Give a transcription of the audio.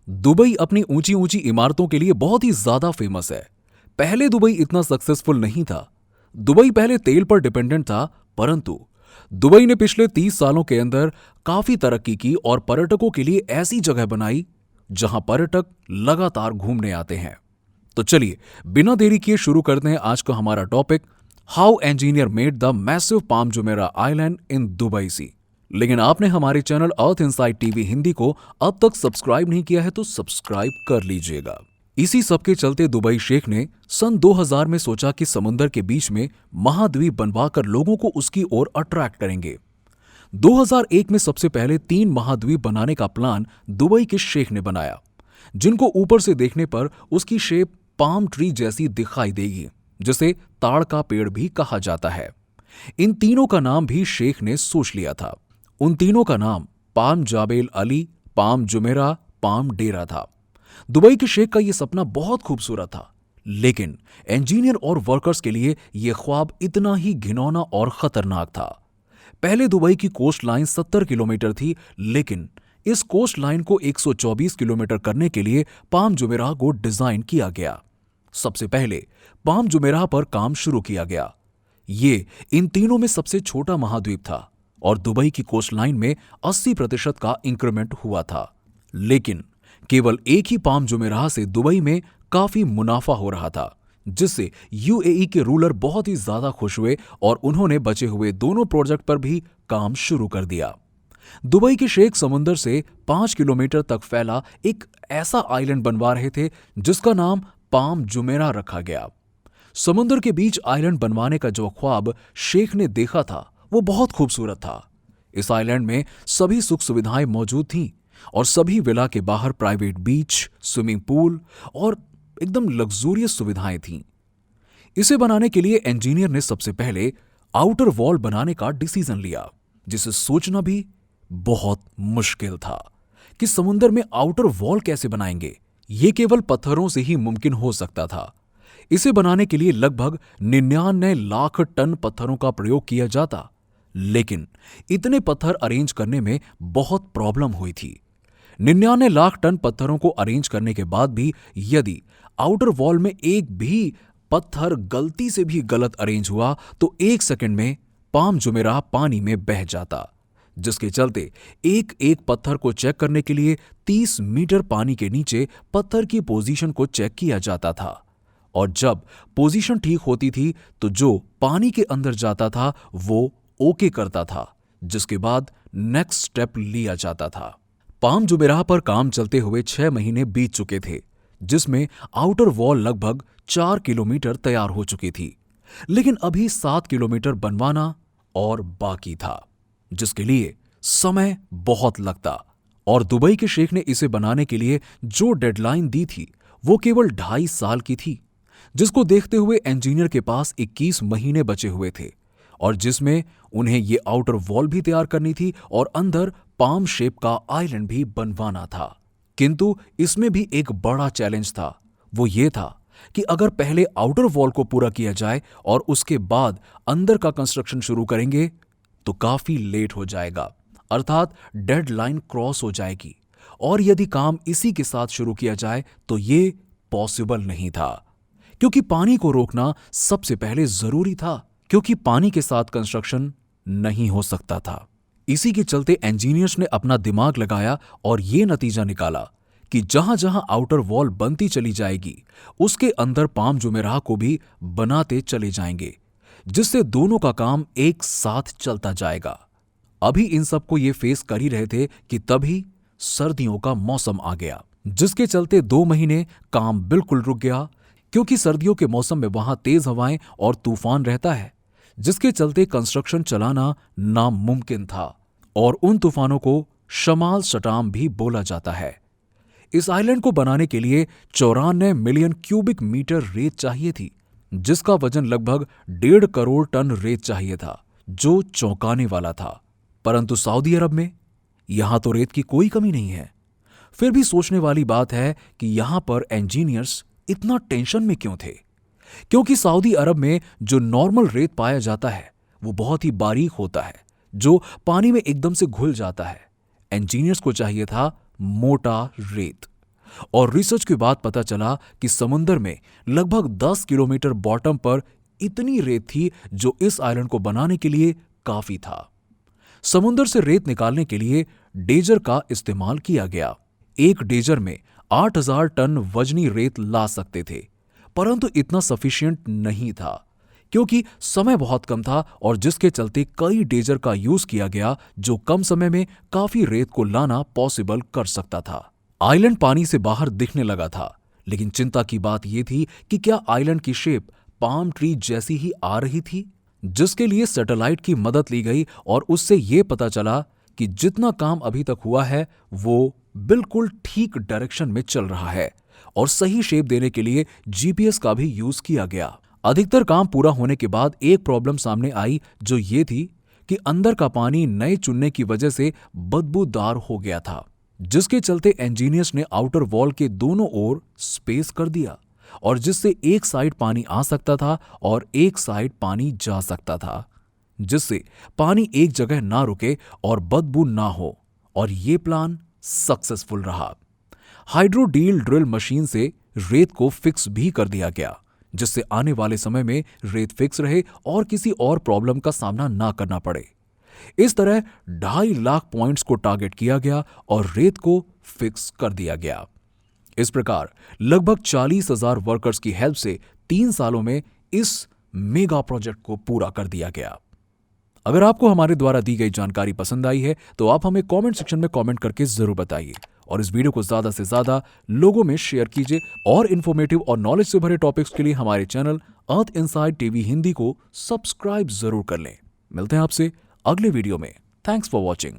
Dubai अपनी ऊंची ऊंची इमारतों के लिए बहुत ही ज्यादा फेमस है। पहले दुबई इतना सक्सेसफुल नहीं था। दुबई पहले तेल पर डिपेंडेंट था, परंतु दुबई ने पिछले 30 सालों के अंदर काफी तरक्की की और पर्यटकों के लिए ऐसी जगह बनाई जहां पर्यटक लगातार घूमने आते हैं। तो चलिए बिना देरी किए शुरू करते हैं आज का हमारा topic, how engineer made the massive Palm Jumeirah island in Dubai sea. लेकिन आपने हमारे channel Earth Inside TV Hindi को अब तक सब्सक्राइब नहीं किया है तो सब्सक्राइब कर लीजिएगा। इसी सब के चलते दुबई शेख ने सन 2000 में सोचा कि समुंदर के बीच में महाद्वीप बनवाकर लोगों को उसकी ओर अट्रैक्ट करेंगे। 2001 में सबसे पहले 3 महाद्वीप बनाने का प्लान दुबई के शेख ने बनाया, जिनको ऊपर से देखने पर उसकी शेप पाम ट्री जैसी दिखाई देगी, जिसे ताड़ का पेड़ भी कहा जाता है। इन तीनों का नाम भी शेख ने सोच लिया था। उन तीनों का नाम Palm Jebel Ali, Palm Jumeirah, Palm Deira था। दुबई के शेख का यह सपना बहुत खूबसूरत था, लेकिन इंजीनियर और वर्कर्स के लिए यह ख्वाब इतना ही घिनौना और खतरनाक था। पहले दुबई की कोस्ट लाइन 70 किलोमीटर थी, लेकिन इस कोस्ट लाइन को 124 किलोमीटर करने के लिए पाम जुमेराह को डिजाइन किया गया। सबसे पहले पाम जुमेराह पर काम शुरू किया गया। ये इन तीनों में सबसे छोटा महाद्वीप था और दुबई की कोस्ट लाइन में 80% का इंक्रीमेंट हुआ था। लेकिन केवल एक ही पाम जुमेराह से दुबई में काफी मुनाफा हो रहा था, जिससे यूएई के रूलर बहुत ही ज्यादा खुश हुए और उन्होंने बचे हुए दोनों प्रोजेक्ट पर भी काम शुरू कर दिया। दुबई के शेख समुंदर से 5 किलोमीटर तक फैला एक ऐसा आइलैंड बनवा रहे थे जिसका नाम पाम जुमेरा रखा गया। समुंदर के बीच आइलैंड बनवाने का जो ख्वाब शेख ने देखा था वो बहुत खूबसूरत था। इस आइलैंड में सभी सुख सुविधाएं मौजूद थीं और सभी विला के बाहर प्राइवेट बीच, स्विमिंग पूल और एकदम लग्जूरियस सुविधाएं थीं। इसे बनाने के लिए इंजीनियर ने सबसे पहले आउटर वॉल बनाने का डिसीजन लिया, जिसे सोचना भी बहुत मुश्किल था कि समुंदर में आउटर वॉल कैसे बनाएंगे। ये केवल पत्थरों से ही मुमकिन हो सकता था। इसे बनाने के लिए लगभग 99 लाख टन पत्थरों का प्रयोग किया जाता, लेकिन इतने पत्थर अरेंज करने में बहुत प्रॉब्लम हुई थी। 99 लाख टन पत्थरों को अरेंज करने के बाद भी यदि आउटर वॉल में एक भी पत्थर गलती से भी गलत अरेंज हुआ तो 1 सेकंड में पाम जुमेराह पानी में बह जाता, जिसके चलते एक एक पत्थर को चेक करने के लिए 30 मीटर पानी के नीचे पत्थर की पोजीशन को चेक किया जाता था। और जब पोजीशन ठीक होती थी तो जो पानी के अंदर जाता था वो ओके करता था, जिसके बाद नेक्स्ट स्टेप लिया जाता था। पाम जुमेराह पर काम चलते हुए 6 महीने बीत चुके थे, जिसमें आउटर वॉल लगभग 4 किलोमीटर तैयार हो चुकी थी, लेकिन अभी 7 किलोमीटर बनवाना और बाकी था, जिसके लिए समय बहुत लगता। और दुबई के शेख ने इसे बनाने के लिए जो डेडलाइन दी थी वो केवल 2.5 साल की थी, जिसको देखते हुए इंजीनियर के पास 21 महीने बचे हुए थे और जिसमें उन्हें ये आउटर वॉल भी तैयार करनी थी और अंदर पाम शेप का आइलैंड भी बनवाना था। किंतु इसमें भी एक बड़ा चैलेंज था। वो ये था कि अगर पहले आउटर वॉल को पूरा किया जाए और उसके बाद अंदर का कंस्ट्रक्शन शुरू करेंगे तो काफी लेट हो जाएगा, अर्थात डेडलाइन क्रॉस हो जाएगी। और यदि काम इसी के साथ शुरू किया जाए तो ये पॉसिबल नहीं था, क्योंकि पानी को रोकना सबसे पहले जरूरी था, क्योंकि पानी के साथ कंस्ट्रक्शन नहीं हो सकता था। इसी के चलते इंजीनियर्स ने अपना दिमाग लगाया और यह नतीजा निकाला कि जहां जहां आउटर वॉल बनती चली जाएगी उसके अंदर पाम जुमेराह को भी बनाते चले जाएंगे, जिससे दोनों का काम एक साथ चलता जाएगा। अभी इन सबको ये फेस कर ही रहे थे कि तभी सर्दियों का मौसम आ गया, जिसके चलते 2 महीने काम बिल्कुल रुक गया, क्योंकि सर्दियों के मौसम में वहां तेज हवाएं और तूफान रहता है, जिसके चलते कंस्ट्रक्शन चलाना नामुमकिन था। और उन तूफानों को शमाल शटाम भी बोला जाता है। इस आइलैंड को बनाने के लिए 94 मिलियन क्यूबिक मीटर रेत चाहिए थी, जिसका वजन लगभग 1.5 करोड़ टन रेत चाहिए था, जो चौंकाने वाला था। परंतु सऊदी अरब में यहां तो रेत की कोई कमी नहीं है। फिर भी सोचने वाली बात है कि यहां पर इंजीनियर्स इतना टेंशन में क्यों थे, क्योंकि सऊदी अरब में जो नॉर्मल रेत पाया जाता है वो बहुत ही बारीक होता है, जो पानी में एकदम से घुल जाता है। इंजीनियर्स को चाहिए था मोटा रेत। और रिसर्च के बाद पता चला कि समुंदर में लगभग 10 किलोमीटर बॉटम पर इतनी रेत थी जो इस आइलैंड को बनाने के लिए काफी था। समुंदर से रेत निकालने के लिए डेजर का इस्तेमाल किया गया। एक डेजर में 8000 टन वजनी रेत ला सकते थे, परंतु इतना सफिशिएंट नहीं था क्योंकि समय बहुत कम था और जिसके चलते कई डेजर का यूज किया गया जो कम समय में काफी रेत को लाना पॉसिबल कर सकता था। आइलैंड पानी से बाहर दिखने लगा था, लेकिन चिंता की बात यह थी कि क्या आइलैंड की शेप पाम ट्री जैसी ही आ रही थी, जिसके लिए सैटेलाइट की मदद ली गई और उससे यह पता चला कि जितना काम अभी तक हुआ है वो बिल्कुल ठीक डायरेक्शन में चल रहा है और सही शेप देने के लिए जीपीएस का भी यूज किया गया। अधिकतर काम पूरा होने के बाद एक प्रॉब्लम सामने आई जो ये थी कि अंदर का पानी नए चुनने की वजह से बदबूदार हो गया था, जिसके चलते इंजीनियर्स ने आउटर वॉल के दोनों ओर स्पेस कर दिया और जिससे एक साइड पानी आ सकता था और एक साइड पानी जा सकता था, जिससे पानी एक जगह ना रुके और बदबू ना हो। और ये प्लान सक्सेसफुल रहा। हाइड्रोडील ड्रिल मशीन से रेत को फिक्स भी कर दिया गया, जिससे आने वाले समय में रेत फिक्स रहे और किसी और प्रॉब्लम का सामना ना करना पड़े। इस तरह 2.5 लाख पॉइंट्स को टारगेट किया गया और रेत को फिक्स कर दिया गया। इस प्रकार लगभग 40,000 वर्कर्स की हेल्प से 3 सालों में इस मेगा प्रोजेक्ट को पूरा कर दिया गया। अगर आपको हमारे द्वारा दी गई जानकारी पसंद आई है तो आप हमें कमेंट सेक्शन में कमेंट करके जरूर बताइए और इस वीडियो को ज्यादा से ज्यादा लोगों में शेयर कीजिए और इन्फॉर्मेटिव और नॉलेज से भरे टॉपिक्स के लिए हमारे channel Earth Inside TV Hindi को सब्सक्राइब जरूर कर लें। मिलते हैं आपसे अगले वीडियो में। Thanks for watching.